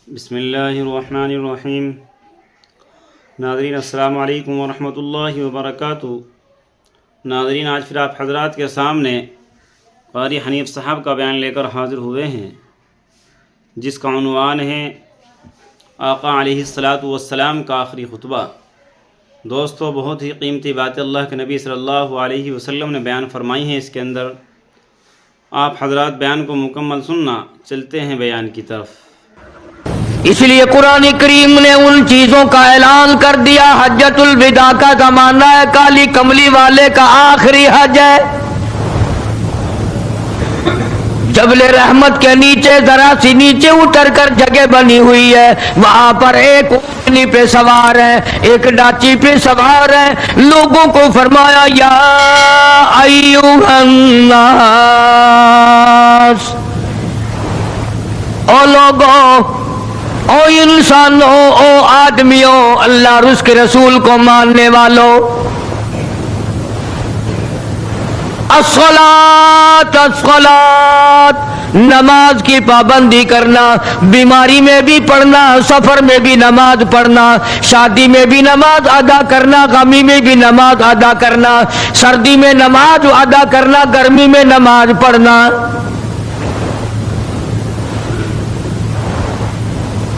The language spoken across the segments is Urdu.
بسم اللہ الرحمن الرحیم۔ ناظرین السلام علیکم ورحمۃ اللہ وبرکاتہ۔ ناظرین، آج پھر آپ حضرات کے سامنے قاری حنیف صاحب کا بیان لے کر حاضر ہوئے ہیں، جس کا عنوان ہے آقا علیہ الصلاۃ والسلام کا آخری خطبہ۔ دوستو، بہت ہی قیمتی باتیں اللہ کے نبی صلی اللہ علیہ وسلم نے بیان فرمائی ہیں۔ اس کے اندر آپ حضرات بیان کو مکمل سننا، چلتے ہیں بیان کی طرف۔ اس لیے قرآن کریم نے ان چیزوں کا اعلان کر دیا۔ حجۃ الوداع کا زمانہ ہے، کالی کملی والے کا آخری حج ہے۔ جبل رحمت کے نیچے ذرا سی نیچے اتر کر جگہ بنی ہوئی ہے، وہاں پر ایک اونٹنی پہ سوار ہے، ایک ڈاچی پہ سوار ہے۔ لوگوں کو فرمایا، یا ایھا الناس، او لوگوں، او انسانوں، او آدمیوں، اللہ اور اس کے رسول کو ماننے والوں، الصلاۃ الصلاۃ، نماز کی پابندی کرنا، بیماری میں بھی پڑھنا، سفر میں بھی نماز پڑھنا، شادی میں بھی نماز ادا کرنا، غمی میں بھی نماز ادا کرنا، سردی میں نماز ادا کرنا، گرمی میں نماز پڑھنا۔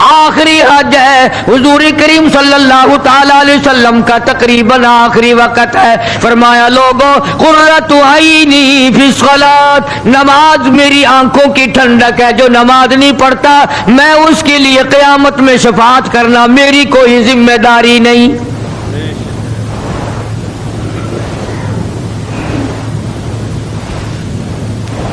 آخری حج ہے، حضور کریم صلی اللہ تعالی علیہ وسلم کا تقریباً آخری وقت ہے۔ فرمایا، لوگوں، قرۃ عینی فی الصلاۃ، نماز میری آنکھوں کی ٹھنڈک ہے۔ جو نماز نہیں پڑھتا، میں اس کے لیے قیامت میں شفاعت کرنا میری کوئی ذمہ داری نہیں۔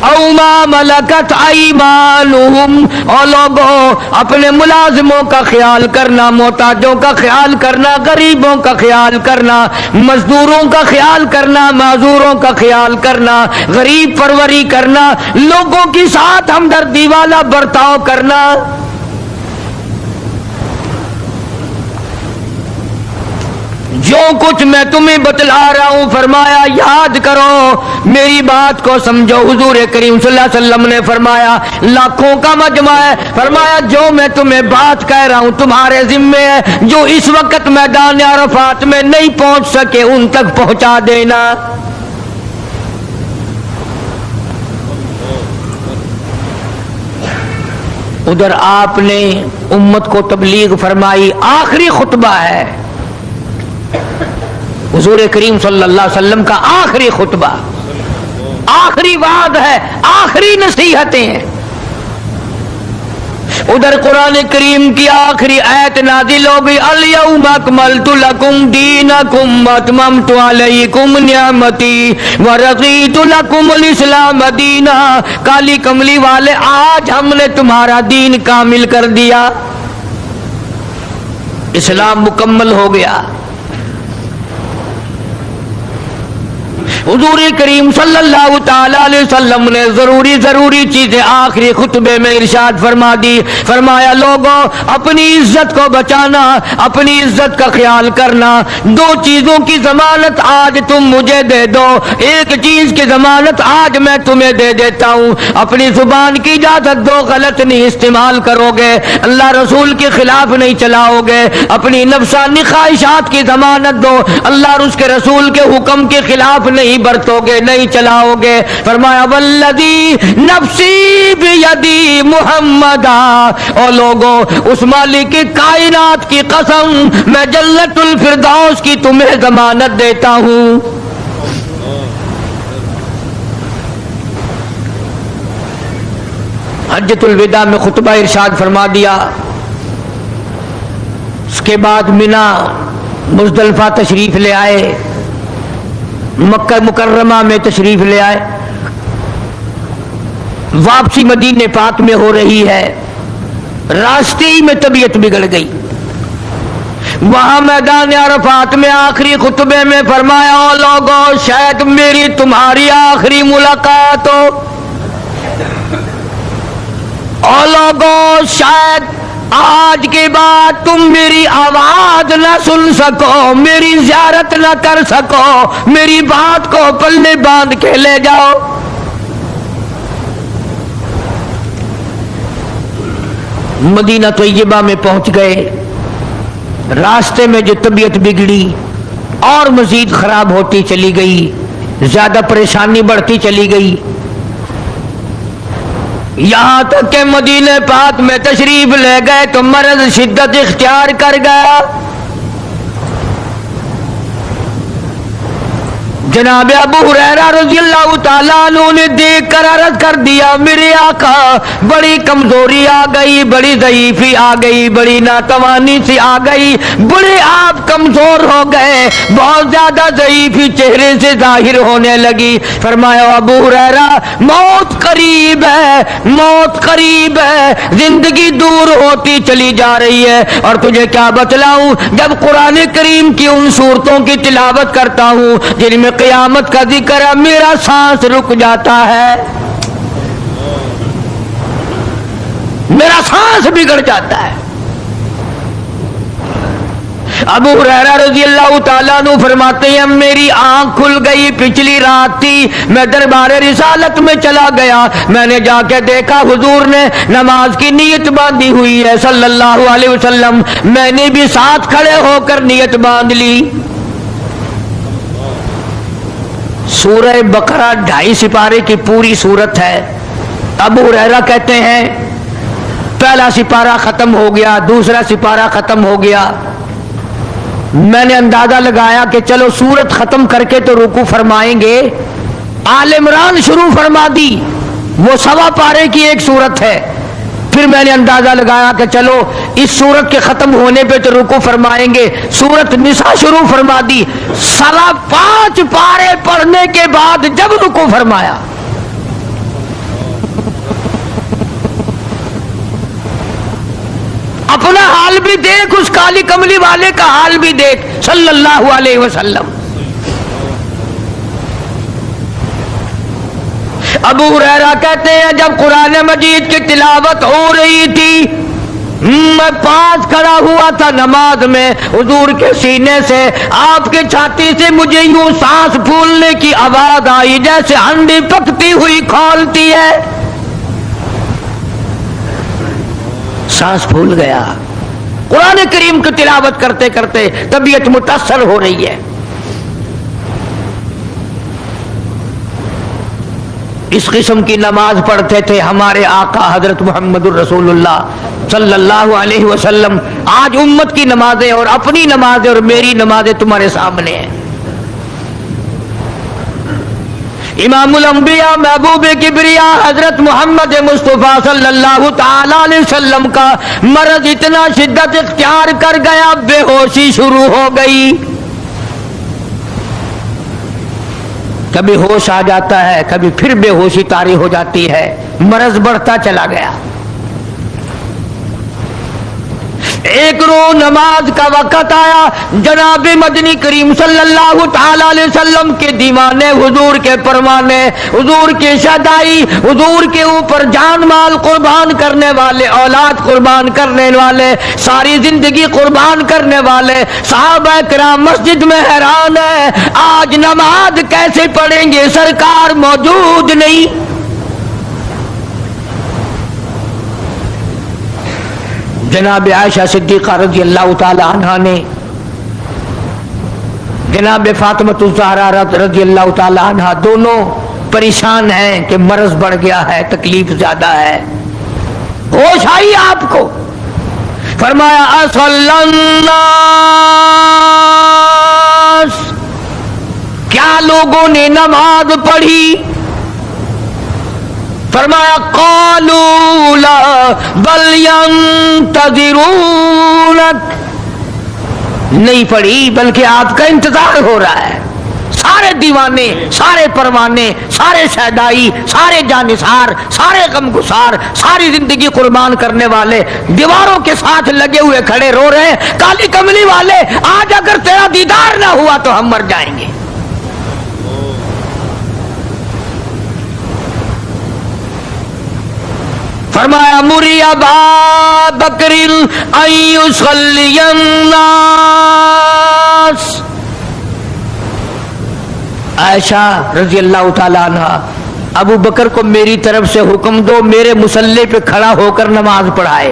او ما ملکت ایمانہم، اور لوگوں، اپنے ملازموں کا خیال کرنا، محتاجوں کا خیال کرنا، غریبوں کا خیال کرنا، مزدوروں کا خیال کرنا، معذوروں کا خیال کرنا، غریب پروری کرنا، لوگوں کے ساتھ ہمدردی والا برتاؤ کرنا۔ جو کچھ میں تمہیں بتلا رہا ہوں، فرمایا یاد کرو، میری بات کو سمجھو۔ حضور کریم صلی اللہ علیہ وسلم نے فرمایا، لاکھوں کا مجمع ہے، فرمایا جو میں تمہیں بات کہہ رہا ہوں تمہارے ذمے ہے، جو اس وقت میدان عرفات میں نہیں پہنچ سکے ان تک پہنچا دینا۔ ادھر آپ نے امت کو تبلیغ فرمائی، آخری خطبہ ہے حضور کریم صلی اللہ علیہ وسلم کا، آخری خطبہ، آخری وعد ہے، آخری نصیحتیں ہیں۔ ادھر قرآن کریم کی آخری آیت نازل ہو گئی، الیوم اکملت لکم دینکم واتممت علیکم نعمتی ورضیت لکم الاسلام دینا۔ کالی کملی والے، آج ہم نے تمہارا دین کامل کر دیا، اسلام مکمل ہو گیا۔ حضور کریم صلی اللہ تعالی علیہ وسلم نے ضروری چیزیں آخری خطبے میں ارشاد فرما دی۔ فرمایا، لوگوں، اپنی عزت کو بچانا، اپنی عزت کا خیال کرنا۔ دو چیزوں کی ضمانت آج تم مجھے دے دو، ایک چیز کی ضمانت آج میں تمہیں دے دیتا ہوں، اپنی زبان کی اجازت دو، غلط نہیں استعمال کرو گے، اللہ رسول کے خلاف نہیں چلاؤ گے، اپنی نفسانی خواہشات کی ضمانت دو، اللہ اور اس کے رسول کے حکم کے خلاف نہیں برتو گے، نہیں چلاؤ گے۔ فرمایا، والذی نفسی بیدی محمدا، اور لوگوں، اس مالک کائنات کی قسم، میں جنت الفردوس کی تمہیں ضمانت دیتا ہوں۔ حجۃ الوداع میں خطبہ ارشاد فرما دیا۔ اس کے بعد مینا مزدلفہ تشریف لے آئے، مکہ مکرمہ میں تشریف لے آئے، واپسی مدینہ پاک میں ہو رہی ہے، راستے ہی میں طبیعت بگڑ گئی۔ وہاں میدان عرفات میں آخری خطبے میں فرمایا، او لوگوں، شاید میری تمہاری آخری ملاقات ہو، او لوگوں، شاید آج کے بعد تم میری آواز نہ سن سکو، میری زیارت نہ کر سکو، میری بات کو پلے باندھ کے لے جاؤ۔ مدینہ طیبہ میں پہنچ گئے. راستے میں جو طبیعت بگڑی اور مزید خراب ہوتی چلی گئی، زیادہ پریشانی بڑھتی چلی گئی، یہاں تک کہ مدینہ پاک میں تشریف لے گئے تو مرض شدت اختیار کر گیا. جناب ابو ہریرہ رضی اللہ تعالیٰ عنہ نے دیکھ کر عرض کر دیا، میرے آقا بڑی کمزوری آ گئی، بڑی ضعیفی آ گئی، بڑی ناتوانی سی آ گئی، بڑے آپ کمزور ہو گئے، بہت زیادہ ضعیفی چہرے سے ظاہر ہونے لگی. فرمایا ابو ہریرہ موت قریب ہے، موت قریب ہے، زندگی دور ہوتی چلی جا رہی ہے. اور تجھے کیا بتلاؤں، جب قرآن کریم کی ان صورتوں کی تلاوت کرتا ہوں جن میں قیامت کا ذکر ہے، میرا سانس رک جاتا ہے، میرا سانس بگڑ جاتا ہے. ابو ہریرہ رضی اللہ تعالیٰ عنہ فرماتے ہیں میری آنکھ کھل گئی، پچھلی رات تھی، میں دربار رسالت میں چلا گیا، میں نے جا کے دیکھا حضور نے نماز کی نیت باندھی ہوئی ہے صلی اللہ علیہ وسلم. میں نے بھی ساتھ کھڑے ہو کر نیت باندھ لی. سورہ بقرہ 2.5 سپارے کی پوری سورت ہے. ابو ہریرہ کہتے ہیں پہلا سپارہ ختم ہو گیا، دوسرا سپارہ ختم ہو گیا، میں نے اندازہ لگایا کہ چلو سورت ختم کر کے تو رکوع فرمائیں گے. آل عمران شروع فرما دی، وہ 1.25 پارے کی ایک سورت ہے. پھر میں نے اندازہ لگایا کہ چلو اس سورت کے ختم ہونے پہ تو رکوع فرمائیں گے، سورت نساء شروع فرما دی. 5.25 پارے پڑھنے کے بعد جب رکوع فرمایا، اپنا حال بھی دیکھ، اس کالی کملی والے کا حال بھی دیکھ صلی اللہ علیہ وسلم. ابو ہریرہ کہتے ہیں جب قرآن مجید کی تلاوت ہو رہی تھی، میں پاس کھڑا ہوا تھا نماز میں، حضور کے سینے سے، آپ کے چھاتی سے مجھے یوں سانس پھولنے کی آواز آئی جیسے ہنڈی پکتی ہوئی کھولتی ہے. سانس پھول گیا. قرآن کریم کی تلاوت کرتے کرتے طبیعت متاثر ہو رہی ہے. اس قسم کی نماز پڑھتے تھے ہمارے آقا حضرت محمد الرسول اللہ صلی اللہ علیہ وسلم. آج امت کی نمازیں اور اپنی نمازیں اور میری نمازیں تمہارے سامنے ہیں. امام الانبیاء محبوب کبریا حضرت محمد مصطفیٰ صلی اللہ تعالی علیہ وسلم کا مرض اتنا شدت اختیار کر گیا، بے ہوشی شروع ہو گئی. کبھی ہوش آ جاتا ہے، کبھی پھر بے ہوشی طاری ہو جاتی ہے، مرض بڑھتا چلا گیا. ایک روز نماز کا وقت آیا، جناب مدنی کریم صلی اللہ تعالی علیہ وسلم کے دیوانے، حضور کے پروانے، حضور کی شہدائی، حضور کے اوپر جان مال قربان کرنے والے، اولاد قربان کرنے والے، ساری زندگی قربان کرنے والے صحابہ کرام مسجد میں حیران ہیں، آج نماز کیسے پڑھیں گے، سرکار موجود نہیں. جناب عائشہ صدیقہ رضی اللہ تعالی عنہا نے جناب فاطمہ الزہرا رضی اللہ تعالی عنہا دونوں پریشان ہیں کہ مرض بڑھ گیا ہے، تکلیف زیادہ ہے. ہوش آئی آپ کو، فرمایا اصل الناس، کیا لوگوں نے نماز پڑھی؟ فرمایا قالوا لا بل ينتظرونك، نہیں پڑھی بلکہ آپ کا انتظار ہو رہا ہے. سارے دیوانے، سارے پروانے، سارے شہدائی، سارے جانثار، سارے غمگسار، ساری زندگی قربان کرنے والے دیواروں کے ساتھ لگے ہوئے کھڑے رو رہے ہیں، کالی کملی والے آج اگر تیرا دیدار نہ ہوا تو ہم مر جائیں گے. فرمایا مری ابا بکر ان یصلی الناس، عائشہ رضی اللہ تعالی عنہ، ابو بکر کو میری طرف سے حکم دو میرے مصلی پہ کھڑا ہو کر نماز پڑھائے.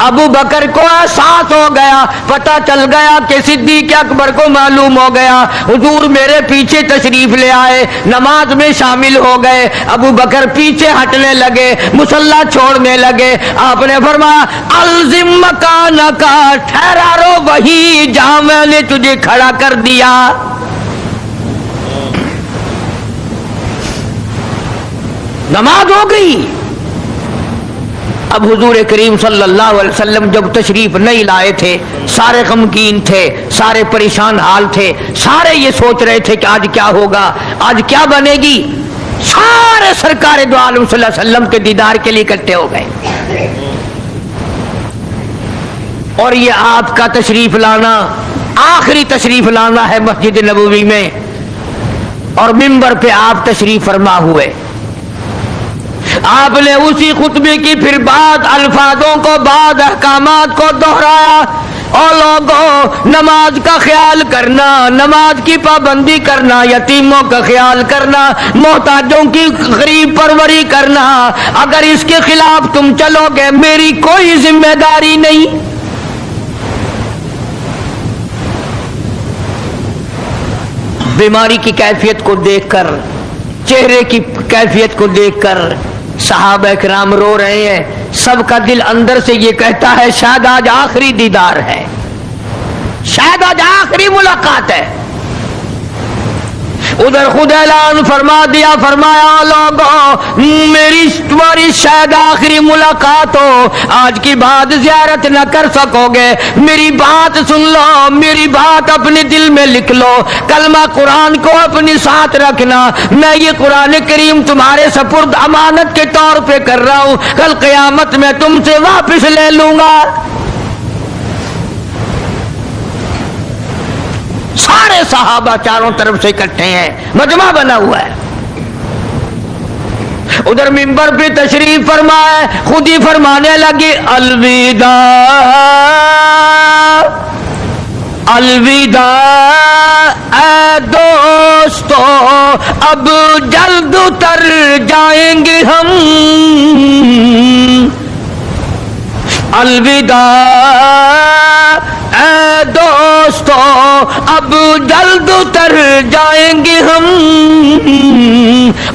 ابو بکر کو احساس ہو گیا، پتہ چل گیا کہ صدیق اکبر کو معلوم ہو گیا، حضور میرے پیچھے تشریف لے آئے، نماز میں شامل ہو گئے۔ ابو بکر پیچھے ہٹنے لگے، مصلی چھوڑنے لگے۔ آپ نے فرمایا الزم مکانک، ٹھہرا رو وہی جہاں میں نے تجھے کھڑا کر دیا۔ نماز ہو گئی۔ اب حضور کریم صلی اللہ علیہ وسلم جب تشریف نہیں لائے تھے، سارے غمگین تھے، سارے پریشان حال تھے، سارے یہ سوچ رہے تھے کہ آج کیا ہوگا، آج کیا بنے گی۔ سارے سرکار دو عالم صلی اللہ علیہ وسلم کے دیدار کے لیے اکٹھے ہو گئے، اور یہ آپ کا تشریف لانا، آخری تشریف لانا ہے مسجد نبوی میں، اور منبر پہ آپ تشریف فرما ہوئے۔ آپ نے اسی خطبے کی پھر بعد الفاظوں کو، بعد احکامات کو دہرایا، اور لوگوں نماز کا خیال کرنا، نماز کی پابندی کرنا، یتیموں کا خیال کرنا، محتاجوں کی غریب پروری کرنا، اگر اس کے خلاف تم چلو گے میری کوئی ذمہ داری نہیں۔ بیماری کی کیفیت کو دیکھ کر، چہرے کی کیفیت کو دیکھ کر صحابہ کرام رو رہے ہیں، سب کا دل اندر سے یہ کہتا ہے شاید آج آخری دیدار ہے، شاید آج آخری ملاقات ہے۔ ادھر خود اعلان فرما دیا، فرمایا لوگوں میری تمہاری شاید آخری ملاقات ہو، آج کی بعد زیارت نہ کر سکو گے، میری بات سن لو، میری بات اپنے دل میں لکھ لو، کلمہ قرآن کو اپنے ساتھ رکھنا، میں یہ قرآن کریم تمہارے سپرد امانت کے طور پہ کر رہا ہوں، کل قیامت میں تم سے واپس لے لوں گا۔ سارے صحابہ چاروں طرف سے اکٹھے ہیں، مجمع بنا ہوا ہے۔ ادھر منبر پہ تشریف فرمائے، خود ہی فرمانے لگے الوداع الوداع اے دوستو، اب جلد اتر جائیں گے ہم، الوداع اے دوستو، اب جلد اتر جائیں گے ہم،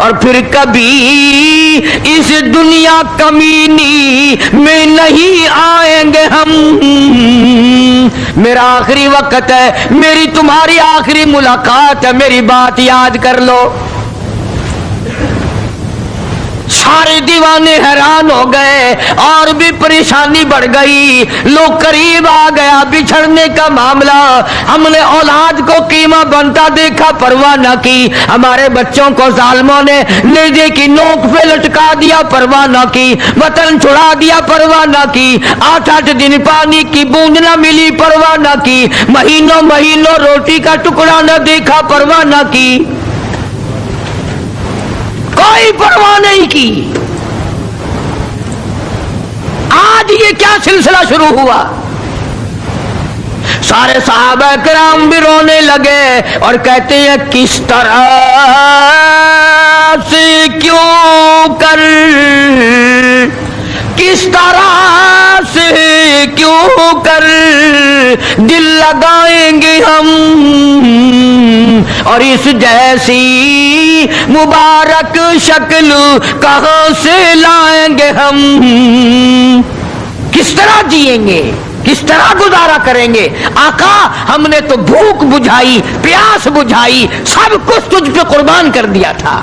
اور پھر کبھی اس دنیا کمینی میں نہیں آئیں گے ہم۔ میرا آخری وقت ہے، میری تمہاری آخری ملاقات ہے، میری بات یاد کر لو۔ سارے دیوانے حیران ہو گئے، اور بھی پریشانی بڑھ گئی، لوگ قریب آ گیا بچھڑنے کا معاملہ، ہم نے اولاد کو قیمہ بنتا دیکھا، پرواہ نہ کی، ہمارے بچوں کو ظالموں نے نیزے کی نوک پہ لٹکا دیا، پرواہ نہ کی، وطن چھڑا دیا، پرواہ نہ کی، 8 دن پانی کی بوند نہ ملی، پرواہ نہ کی، مہینوں مہینوں روٹی کا ٹکڑا نہ دیکھا، پرواہ نہ کی، کوئی پرواہ نہیں کی۔ آج یہ کیا سلسلہ شروع ہوا؟ سارے صحابہ کرام بھی رونے لگے اور کہتے ہیں کس طرح سے کیوں کر، کس طرح سے کیوں کر دل لگائیں گے ہم، اور اس جیسی مبارک شکل کہاں سے لائیں گے ہم، کس طرح جئیں گے، کس طرح گزارا کریں گے؟ آقا ہم نے تو بھوک بجھائی، پیاس بجھائی، سب کچھ تجھ پہ قربان کر دیا تھا۔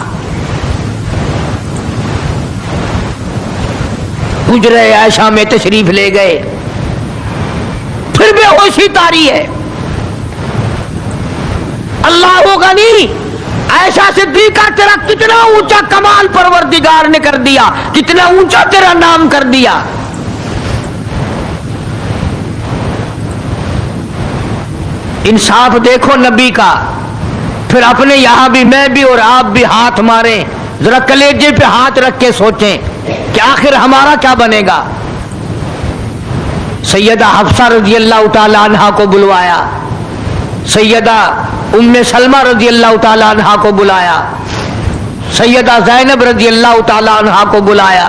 حجرہ عائشہ میں تشریف لے گئے، پھر بے ہوشی طاری ہے۔ اللہ غنی، عائشہ صدیقہ تیرا کتنا اونچا کمال پروردگار نے کر دیا، کتنا اونچا تیرا نام کر دیا۔ انصاف دیکھو نبی کا، پھر اپنے یہاں بھی میں بھی اور آپ بھی ہاتھ ماریں، ذرا کلیجے پہ ہاتھ رکھ کے سوچیں کہ آخر ہمارا کیا بنے گا۔ سیدہ حفصہ رضی اللہ تعالی عنہا کو بلوایا، سیدہ ام سلمہ رضی اللہ تعالی عنہا کو بلایا، سیدہ زینب رضی اللہ تعالی عنہا کو بلایا،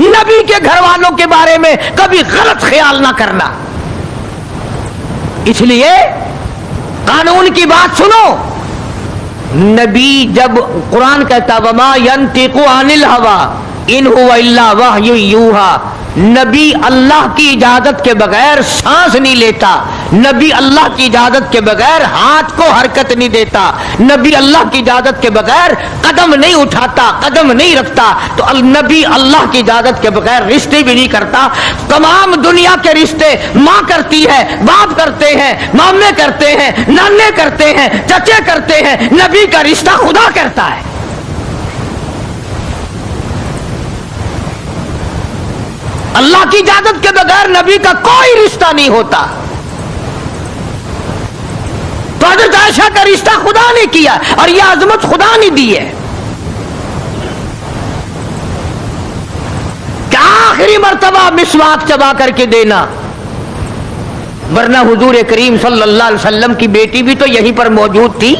نبی کے گھر والوں کے بارے میں کبھی غلط خیال نہ کرنا. اس لیے قانون کی بات سنو. نبی جب قرآن کہتا وما ينطق عن الهوى ان هو الا وحی یوحی، نبی اللہ کی اجازت کے بغیر سانس نہیں لیتا، نبی اللہ کی اجازت کے بغیر ہاتھ کو حرکت نہیں دیتا، نبی اللہ کی اجازت کے بغیر قدم نہیں اٹھاتا، قدم نہیں رکھتا. تو نبی اللہ کی اجازت کے بغیر رشتے بھی نہیں کرتا. تمام دنیا کے رشتے ماں کرتی ہے، باپ کرتے ہیں، مامے کرتے ہیں، نانے کرتے ہیں، چچے کرتے ہیں. نبی کا رشتہ خدا کرتا ہے. اللہ کی اجازت کے بغیر نبی کا کوئی رشتہ نہیں ہوتا. تو حضرت عائشہ کا رشتہ خدا نے کیا اور یہ عظمت خدا نے دی ہے کہ آخری مرتبہ مسواک چبا کر کے دینا. ورنہ حضور کریم صلی اللہ علیہ وسلم کی بیٹی بھی تو یہیں پر موجود تھی.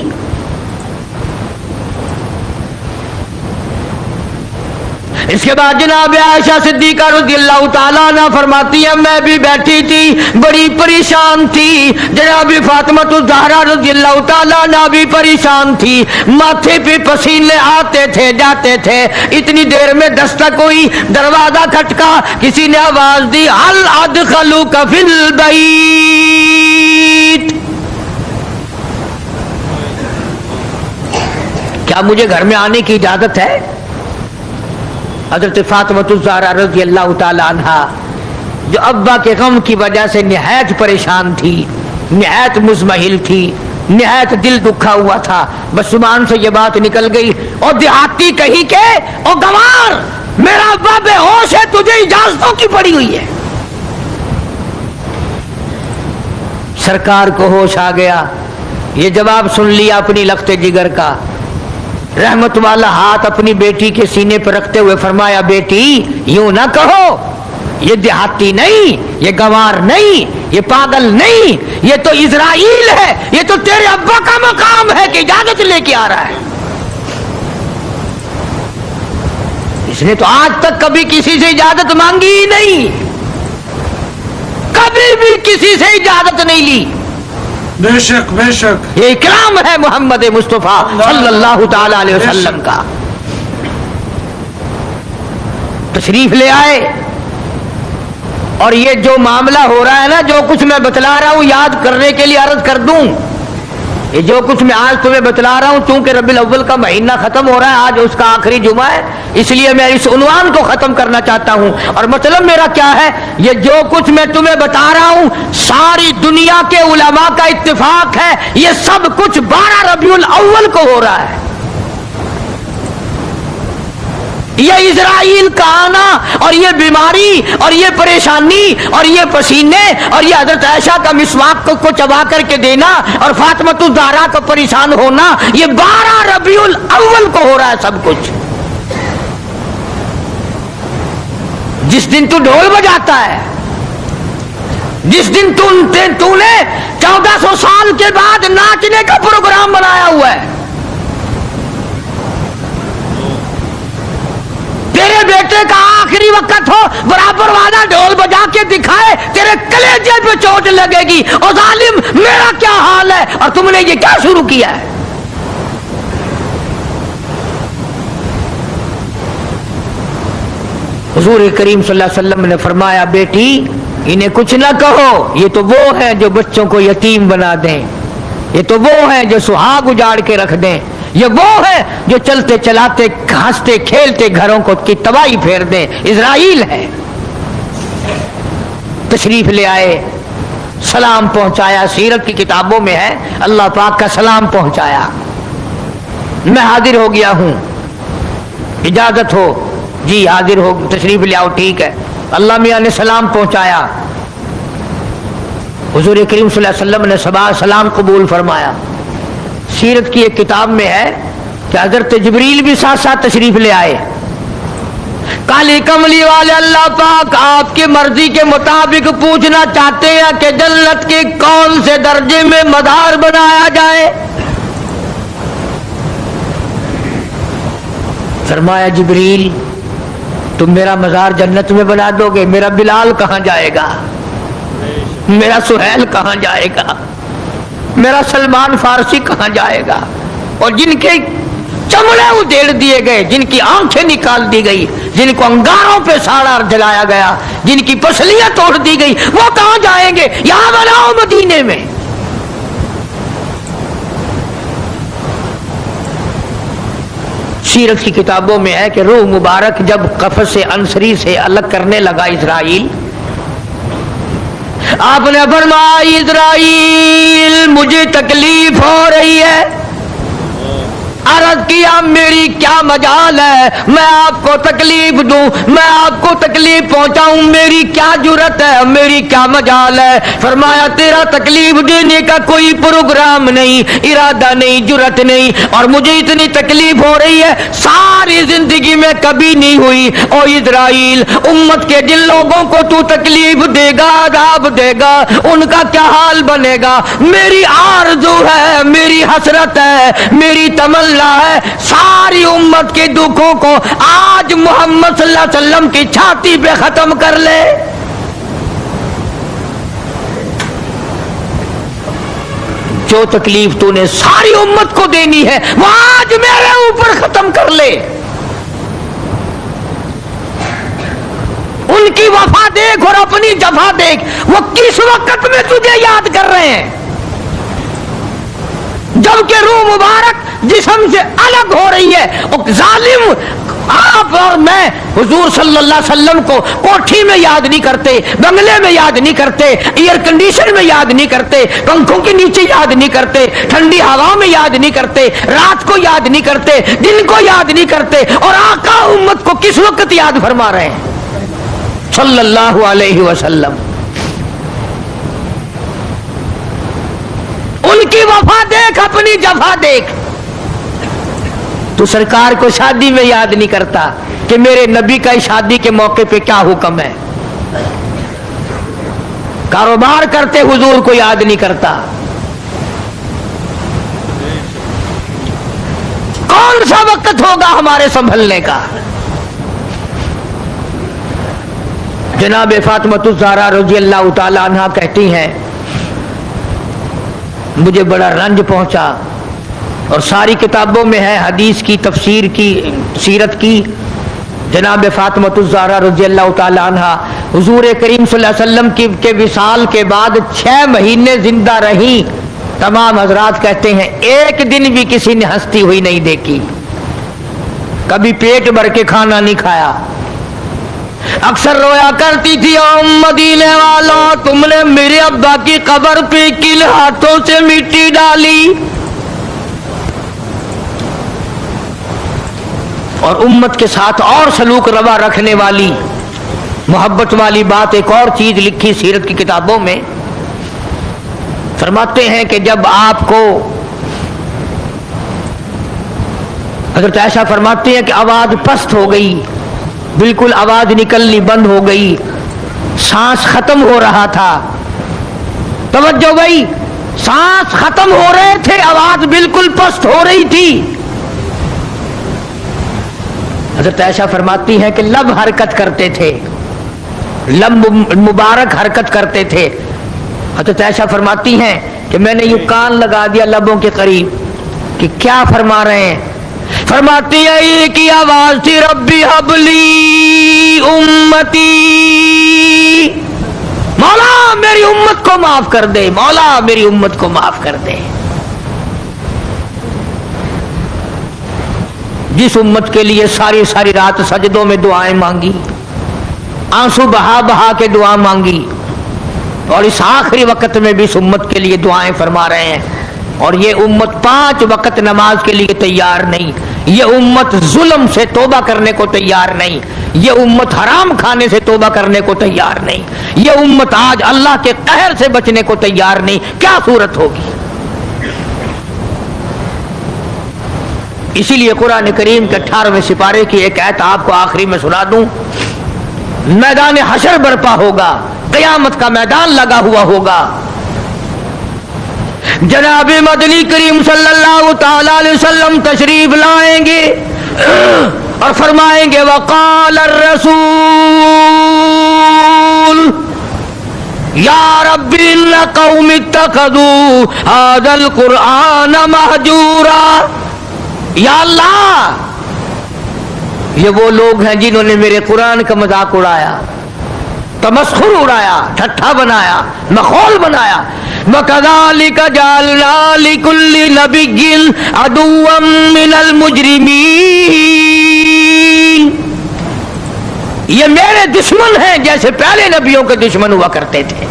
اس کے بعد جناب عائشہ صدیقہ رضی اللہ تعالیٰ عنہ فرماتی ہے میں بھی بیٹھی تھی، بڑی پریشان تھی. جناب فاطمہ الزہرا رضی اللہ تعالیٰ عنہ بھی پریشان تھی. ماتھے پہ پسینے آتے تھے جاتے تھے. اتنی دیر میں دستک ہوئی، دروازہ کھٹکا، کسی نے آواز دی هل ادخلوک فی البیت، کیا مجھے گھر میں آنے کی اجازت ہے؟ حضرت فاطمہ الزہرا رضی اللہ تعالی عنہ جو ابا کے غم کی وجہ سے نہایت پریشان تھی، نہایت مزمحل تھی، نہایت دل دکھا ہوا تھا، بس زبان سے یہ بات نکل گئی اور دیہاتی کہی کہ او گوار میرا ابا بے ہوش ہے، تجھے اجازتوں کی پڑی ہوئی ہے. سرکار کو ہوش آ گیا، یہ جواب سن لیا اپنی لخت جگر کا. رحمت والا ہاتھ اپنی بیٹی کے سینے پر رکھتے ہوئے فرمایا بیٹی یوں نہ کہو، یہ دیہاتی نہیں، یہ گوار نہیں، یہ پاگل نہیں، یہ تو اسرائیل ہے، یہ تو تیرے ابا کا مقام ہے کہ اجازت لے کے آ رہا ہے. اس نے تو آج تک کبھی کسی سے اجازت مانگی ہی نہیں، کبھی بھی کسی سے اجازت نہیں لی. بے شک بے شک یہ اکرام ہے محمد مصطفیٰ صلی اللہ تعالی علیہ وسلم کا. تشریف لے آئے اور یہ جو معاملہ ہو رہا ہے نا، جو کچھ میں بتلا رہا ہوں یاد کرنے کے لیے عرض کر دوں، یہ جو کچھ میں آج تمہیں بتلا رہا ہوں چونکہ ربیع الاول کا مہینہ ختم ہو رہا ہے، آج اس کا آخری جمعہ ہے، اس لیے میں اس عنوان کو ختم کرنا چاہتا ہوں. اور مطلب میرا کیا ہے، یہ جو کچھ میں تمہیں بتا رہا ہوں ساری دنیا کے علماء کا اتفاق ہے یہ سب کچھ 12 ربیع الاول کو ہو رہا ہے. یہ اسرائیل کا آنا اور یہ بیماری اور یہ پریشانی اور یہ پسینے اور یہ حضرت عائشہ کا مسواک کو چبا کر کے دینا اور فاطمہ الزہرا کا پریشان ہونا، یہ 12 ربیع الاول کو ہو رہا ہے سب کچھ. جس دن تو ڈھول بجاتا ہے، جس دن تو نے 1400 سال کے بعد ناچنے کا پروگرام بنایا ہوا ہے، تیرے بیٹے کا آخری وقت ہو برابر والا ڈھول بجا کے دکھائے، تیرے کلیجے پہ چوٹ لگے گی. او ظالم میرا کیا حال ہے اور تم نے یہ کیا شروع کیا ہے؟ حضور کریم صلی اللہ علیہ وسلم نے فرمایا بیٹی انہیں کچھ نہ کہو، یہ تو وہ ہیں جو بچوں کو یتیم بنا دیں، یہ تو وہ ہیں جو سہاگ اجاڑ کے رکھ دیں، یہ وہ ہے جو چلتے چلاتے ہنستے کھیلتے گھروں کو کی تباہی پھیر دیں. اسرائیل ہے. تشریف لے آئے، سلام پہنچایا، سیرت کی کتابوں میں ہے اللہ پاک کا سلام پہنچایا. میں حاضر ہو گیا ہوں، اجازت ہو؟ جی حاضر ہو، تشریف لے آؤ. ٹھیک ہے. اللہ میاں نے سلام پہنچایا، حضور کریم صلی اللہ علیہ وسلم نے سلام قبول فرمایا. سیرت کی ایک کتاب میں ہے کہ حضرت جبریل بھی ساتھ ساتھ تشریف لے آئے. کالی کملی والے اللہ پاک آپ کی مرضی کے مطابق پوچھنا چاہتے ہیں کہ جنت کے کون سے درجے میں مدار بنایا جائے. فرمایا جبریل تم میرا مزار جنت میں بنا دو گے، میرا بلال کہاں جائے گا، میرا سہیل کہاں جائے گا، میرا سلمان فارسی کہاں جائے گا؟ اور جن کے چمڑے ادھیڑ دیے گئے، جن کی آنکھیں نکال دی گئی، جن کو انگاروں پہ ساڑا جلایا گیا، جن کی پسلیاں توڑ دی گئی، وہ کہاں جائیں گے؟ یہاں بناؤ مدینے میں۔ سیرت کی کتابوں میں ہے کہ روح مبارک جب قفص انصری سے الگ کرنے لگا اسرائیل، آپ نے فرمایا اسرائیل مجھے تکلیف ہو رہی ہے۔ عرض کیا میری کیا مجال ہے میں آپ کو تکلیف دوں، میں آپ کو تکلیف پہنچاؤں، میری کیا جرت ہے، میری کیا مجال ہے؟ فرمایا تیرا تکلیف دینے کا کوئی پروگرام نہیں، ارادہ نہیں، جرت نہیں، اور مجھے اتنی تکلیف ہو رہی ہے ساری زندگی میں کبھی نہیں ہوئی۔ او اسرائیل، امت کے جن لوگوں کو تو تکلیف دے گا، عذاب دے گا، ان کا کیا حال بنے گا؟ میری آرزو ہے، میری حسرت ہے، میری تمنا ہے ساری امت کے دکھوں کو آج محمد صلی اللہ علیہ وسلم کی چھاتی پہ ختم کر لے۔ جو تکلیف تو نے ساری امت کو دینی ہے وہ آج میرے اوپر ختم کر لے۔ ان کی وفا دیکھ اور اپنی جفا دیکھ، وہ کس وقت میں تجھے یاد کر رہے ہیں جبکہ روح مبارک جسم سے الگ ہو رہی ہے۔ ظالم آپ اور میں حضور صلی اللہ علیہ وسلم کو کوٹھی میں یاد نہیں کرتے، بنگلے میں یاد نہیں کرتے، ایئر کنڈیشن میں یاد نہیں کرتے، پنکھوں کے نیچے یاد نہیں کرتے، ٹھنڈی ہوا میں یاد نہیں کرتے، رات کو یاد نہیں کرتے، دن کو یاد نہیں کرتے، اور آقا امت کو کس وقت یاد فرما رہے ہیں صلی اللہ علیہ وسلم۔ ان کی وفا دیکھ، اپنی جفا دیکھ۔ تو سرکار کو شادی میں یاد نہیں کرتا کہ میرے نبی کا شادی کے موقع پہ کیا حکم ہے، کاروبار کرتے حضور کو یاد نہیں کرتا۔ کون سا وقت ہوگا ہمارے سنبھلنے کا؟ جناب فاطمہ الزہرا رضی اللہ تعالی عنہا کہتی ہیں مجھے بڑا رنج پہنچا، اور ساری کتابوں میں ہے حدیث کی، تفسیر کی، سیرت کی۔ جناب فاطمہ الزہرا رضی اللہ تعالی عنہا حضور کریم صلی اللہ علیہ وسلم کے وصال کے بعد 6 مہینے زندہ رہی۔ تمام حضرات کہتے ہیں ایک دن بھی کسی نے ہنستی ہوئی نہیں دیکھی، کبھی پیٹ بھر کے کھانا نہیں کھایا، اکثر رویا کرتی تھی او مدینے والوں تم نے میرے ابا کی قبر پہ کن ہاتھوں سے مٹی ڈالی۔ اور امت کے ساتھ اور سلوک روا رکھنے والی محبت والی بات ایک اور چیز لکھی سیرت کی کتابوں میں، فرماتے ہیں کہ جب آپ کو حضرت عائشہ فرماتے ہیں کہ آواز پست ہو گئی، بالکل آواز نکلنی بند ہو گئی، سانس ختم ہو رہا تھا، توجہ گئی، سانس ختم ہو رہے تھے، آواز بالکل پست ہو رہی تھی۔ حضرت عائشہ فرماتی ہیں کہ لب حرکت کرتے تھے، لب مبارک حرکت کرتے تھے۔ حضرت عائشہ فرماتی ہیں کہ میں نے یہ کان لگا دیا لبوں کے قریب کہ کیا فرما رہے ہیں؟ فرماتی ہے ایک ہی آواز تھی ربی حبلی امتی، مولا میری امت کو معاف کر دے، مولا میری امت کو معاف کر دے۔ جس امت کے لیے ساری ساری رات سجدوں میں دعائیں مانگی، آنسو بہا بہا کے دعا مانگی، اور اس آخری وقت میں بھی اس امت کے لیے دعائیں فرما رہے ہیں۔ اور یہ امت 5 وقت نماز کے لیے تیار نہیں، یہ امت ظلم سے توبہ کرنے کو تیار نہیں، یہ امت حرام کھانے سے توبہ کرنے کو تیار نہیں، یہ امت آج اللہ کے قہر سے بچنے کو تیار نہیں۔ کیا صورت ہوگی؟ اسی لیے قرآن کریم کے 18ویں سپارے کی ایک آیت آپ کو آخری میں سنا دوں۔ میدان حشر برپا ہوگا، قیامت کا میدان لگا ہوا ہوگا، جناب مدنی کریم صلی اللہ تعالی علیہ وسلم تشریف لائیں گے، اور فرمائیں گے وقال الرسول یا رب ان قوم اتخذوا هذا القرآن مہجورا. یا اللہ یہ وہ لوگ ہیں جنہوں نے میرے قرآن کا مذاق اڑایا، تمسخر اڑایا، ٹھٹھا بنایا، مخول بنایا. وَكَذَلِكَ جَعَلْنَا لِكُلِّ نَبِيٍّ عَدُوًّا مِّنَ الْمُجْرِمِينَ. یہ میرے دشمن ہیں جیسے پہلے نبیوں کے دشمن ہوا کرتے تھے.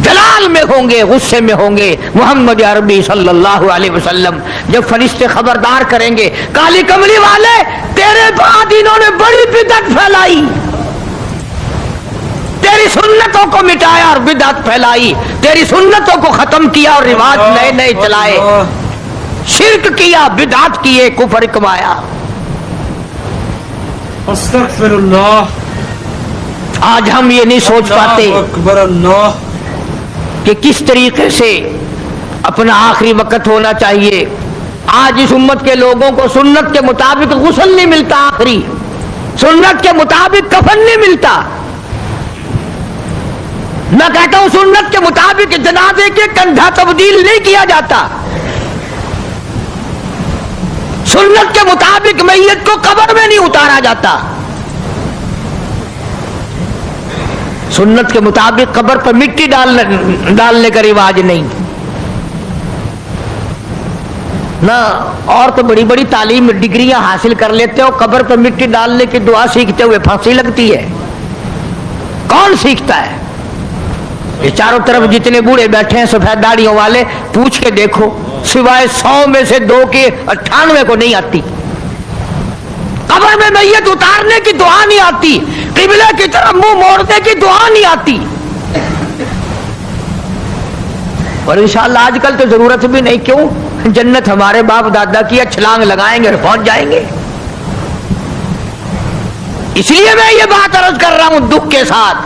جلال میں ہوں گے، غصے میں ہوں گے. محمد عربی صلی اللہ علیہ وسلم جب فرشتے خبردار کریں گے کالی کملی والے تیرے بعد انہوں نے بڑی بدعت پھیلائی، تیری سنتوں کو مٹایا اور بدعت پھیلائی، تیری سنتوں کو ختم کیا اور رواج نئے نئے چلائے، شرک کیا، بدعت کیے، کفر کمایا. استغفر اللہ. آج ہم یہ نہیں سوچ پاتے اللہ اکبر اللہ. کہ کس طریقے سے اپنا آخری وقت ہونا چاہیے. آج اس امت کے لوگوں کو سنت کے مطابق غسل نہیں ملتا، آخری سنت کے مطابق کفن نہیں ملتا. میں کہتا ہوں سنت کے مطابق جنازے کے کندھا تبدیل نہیں کیا جاتا، سنت کے مطابق میت کو قبر میں نہیں اتارا جاتا، سنت کے مطابق قبر پر مٹی ڈالنے کا رواج نہیں. نہ اور تو بڑی بڑی تعلیم ڈگریاں حاصل کر لیتے ہو، قبر پر مٹی ڈالنے کی دعا سیکھتے ہوئے پھانسی لگتی ہے. کون سیکھتا ہے؟ یہ چاروں طرف جتنے بوڑھے بیٹھے ہیں سفید داڑھیوں والے، پوچھ کے دیکھو سوائے 100 میں سے 2 کے 98 کو نہیں آتی. قبر میں میت اتارنے کی دعا نہیں آتی، قبلے کی طرف منہ موڑنے کی دعا نہیں آتی. اور انشاءاللہ آج کل تو ضرورت بھی نہیں. کیوں؟ جنت ہمارے باپ دادا کی ہے، چھلانگ لگائیں گے اور پہنچ جائیں گے. اس لیے میں یہ بات عرض کر رہا ہوں دکھ کے ساتھ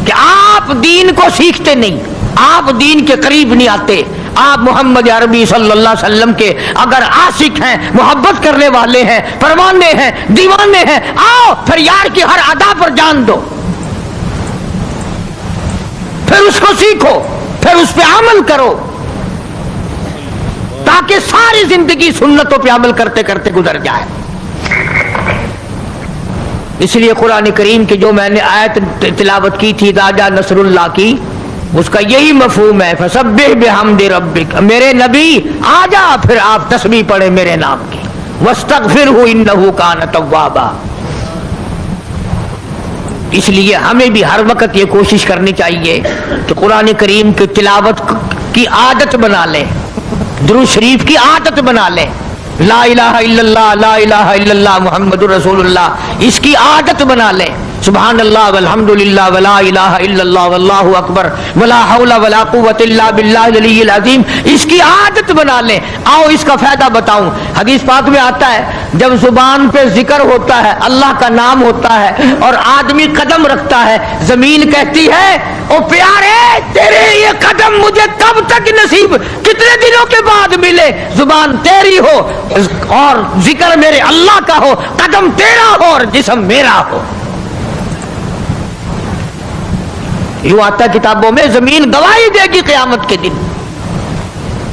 کہ آپ دین کو سیکھتے نہیں، آپ دین کے قریب نہیں آتے. آپ محمد عربی صلی اللہ علیہ وسلم کے اگر عاشق ہیں، محبت کرنے والے ہیں، پروانے ہیں، دیوانے ہیں، آؤ پھر یار کی ہر ادا پر جان دو، پھر اس کو سیکھو، پھر اس پہ عمل کرو، تاکہ ساری زندگی سنتوں پہ عمل کرتے کرتے گزر جائے. اس لیے قرآن کریم کی جو میں نے آیت تلاوت کی تھی راجا نصر اللہ کی، اس کا یہی مفہوم ہے فسبح بحمد ربک. میرے نبی آ جا پھر آپ تسبیح پڑھیں میرے نام کی، واستغفرہ انہ کان توابا. اس لیے ہمیں بھی ہر وقت یہ کوشش کرنی چاہیے کہ قرآن کریم کی تلاوت کی عادت بنا لیں، درود شریف کی عادت بنا لیں، لا الہ الا اللہ، لا الہ الا اللہ محمد رسول اللہ، اس کی عادت بنا لیں. سبحان اللہ والحمد للہ ولا الہ الا اللہ واللہ اکبر ولا حول ولا قوت الا باللہ العلی العظیم، اس کی عادت بنا لیں. آؤ اس کا فائدہ بتاؤں. حدیث پاک میں آتا ہے جب زبان پہ ذکر ہوتا ہے، اللہ کا نام ہوتا ہے اور آدمی قدم رکھتا ہے، زمین کہتی ہے او پیارے تیرے یہ قدم مجھے کب تک نصیب، کتنے دنوں کے بعد ملے. زبان تیری ہو اور ذکر میرے اللہ کا ہو، قدم تیرا ہو اور جسم میرا ہو. یوں آتا کتابوں میں زمین گواہی دے گی قیامت کے دن،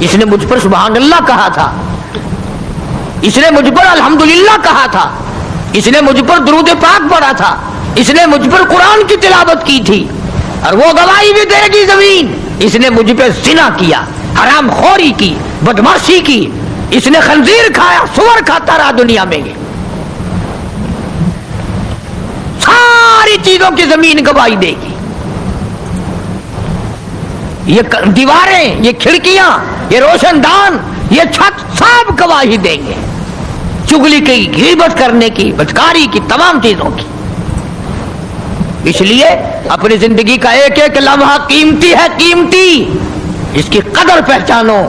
اس نے مجھ پر سبحان اللہ کہا تھا، اس نے مجھ پر الحمدللہ کہا تھا، اس نے مجھ پر درود پاک پڑھا تھا، اس نے مجھ پر قرآن کی تلاوت کی تھی. اور وہ گواہی بھی دے گی زمین، اس نے مجھ پہ زنا کیا، حرام خوری کی، بدماشی کی، اس نے خنزیر کھایا، سور کھاتا رہا دنیا میں. ساری چیزوں کی زمین گواہی دے گی. یہ دیواریں، یہ کھڑکیاں، یہ روشن دان، یہ چھت سب گواہی دیں گے چگلی کی، غیبت کرنے کی، بدکاری کی، تمام چیزوں کی. اس لیے اپنی زندگی کا ایک ایک لمحہ قیمتی ہے، قیمتی. اس کی قدر پہچانو،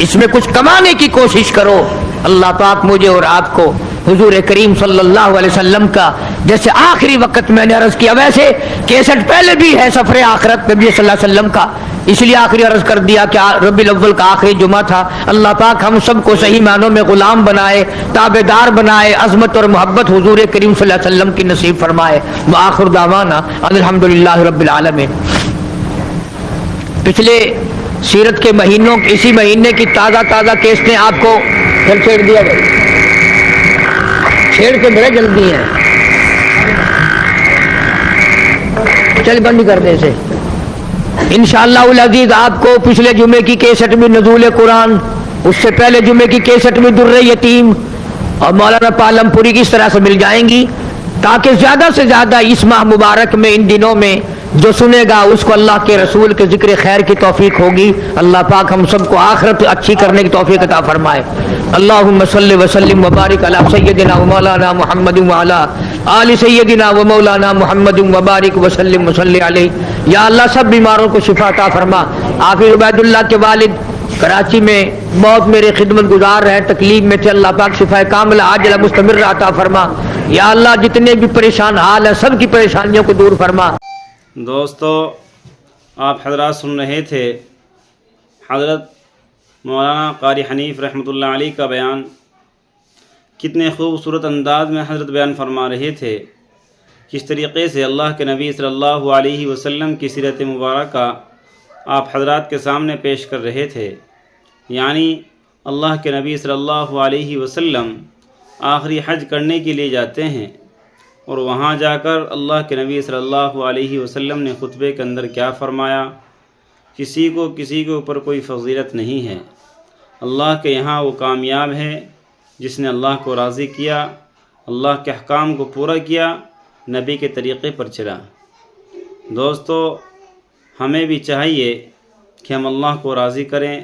اس میں کچھ کمانے کی کوشش کرو. اللہ پاک مجھے اور آپ کو حضور کریم صلی اللہ علیہ وسلم کا جیسے آخری وقت میں نے عرض کیا، ویسے کیسٹ پہلے بھی ہے سفر آخرت نبی صلی اللہ علیہ وسلم کا، اس لیے آخری عرض کر دیا کہ ربیع الاول کا آخری جمعہ تھا۔ اللہ پاک ہم سب کو صحیح معنوں میں غلام بنائے، تابع دار بنائے، عظمت اور محبت حضور کریم صلی اللہ علیہ وسلم کی نصیب فرمائے۔ وآخر دعوانا الحمدللہ رب العالمین۔ پچھلے سیرت کے مہینوں، اسی مہینے کی تازہ کیسٹیں آپ کو پھر چھیڑ دیا گیا، چھیڑ کے بڑے جلدی ہیں، چل بند کر دیں اسے۔ انشاءاللہ العزیز آپ کو پچھلے جمعے کی کیسٹ میں نزول قرآن، اس سے پہلے جمعے کی کیسٹ میں در یتیم اور مولانا پالم پوری کی اس طرح سے مل جائیں گی، تاکہ زیادہ سے زیادہ اس ماہ مبارک میں، ان دنوں میں جو سنے گا اس کو اللہ کے رسول کے ذکر خیر کی توفیق ہوگی۔ اللہ پاک ہم سب کو آخرت اچھی کرنے کی توفیق عطا فرمائے۔ اللہم صلی وسلم وبارک علی سیدنا و مولانا محمد وعلی آل سیدنا و مولانا محمد وبارک وسلم وصلی علیہ۔ یا اللہ سب بیماروں کو شفا عطا فرما۔ آخر عبید اللہ کے والد کراچی میں بہت میرے خدمت گزار رہے، تکلیف میں تھے، اللہ پاک شفا کاملہ عاجلہ مستمر عطا فرما۔ یا اللہ جتنے بھی پریشان حال ہیں سب کی پریشانیوں کو دور فرما۔ دوستو، آپ حضرات سن رہے تھے حضرت مولانا قاری حنیف رحمۃ اللہ علیہ کا بیان۔ کتنے خوبصورت انداز میں حضرت بیان فرما رہے تھے، کس طریقے سے اللہ کے نبی صلی اللہ علیہ وسلم کی سیرت مبارکہ آپ حضرات کے سامنے پیش کر رہے تھے۔ یعنی اللہ کے نبی صلی اللہ علیہ وسلم آخری حج کرنے کے لیے جاتے ہیں، اور وہاں جا کر اللہ کے نبی صلی اللہ علیہ وسلم نے خطبے کے اندر کیا فرمایا، کسی کے اوپر کوئی فضیلت نہیں ہے، اللہ کے یہاں وہ کامیاب ہے جس نے اللہ کو راضی کیا، اللہ کے احکام کو پورا کیا، نبی کے طریقے پر چلا۔ دوستو، ہمیں بھی چاہیے کہ ہم اللہ کو راضی کریں،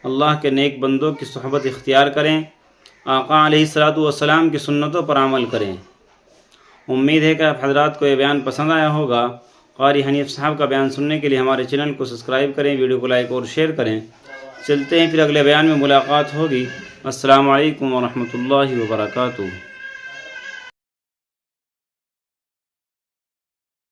اللہ کے نیک بندوں کی صحبت اختیار کریں، آقا علیہ الصلوۃ والسلام کی سنتوں پر عمل کریں۔ امید ہے کہ آپ حضرات کو یہ بیان پسند آیا ہوگا۔ قاری حنیف صاحب کا بیان سننے کے لیے ہمارے چینل کو سبسکرائب کریں، ویڈیو کو لائک اور شیئر کریں۔ چلتے ہیں، پھر اگلے بیان میں ملاقات ہوگی۔ السلام علیکم ورحمۃ اللہ وبرکاتہ۔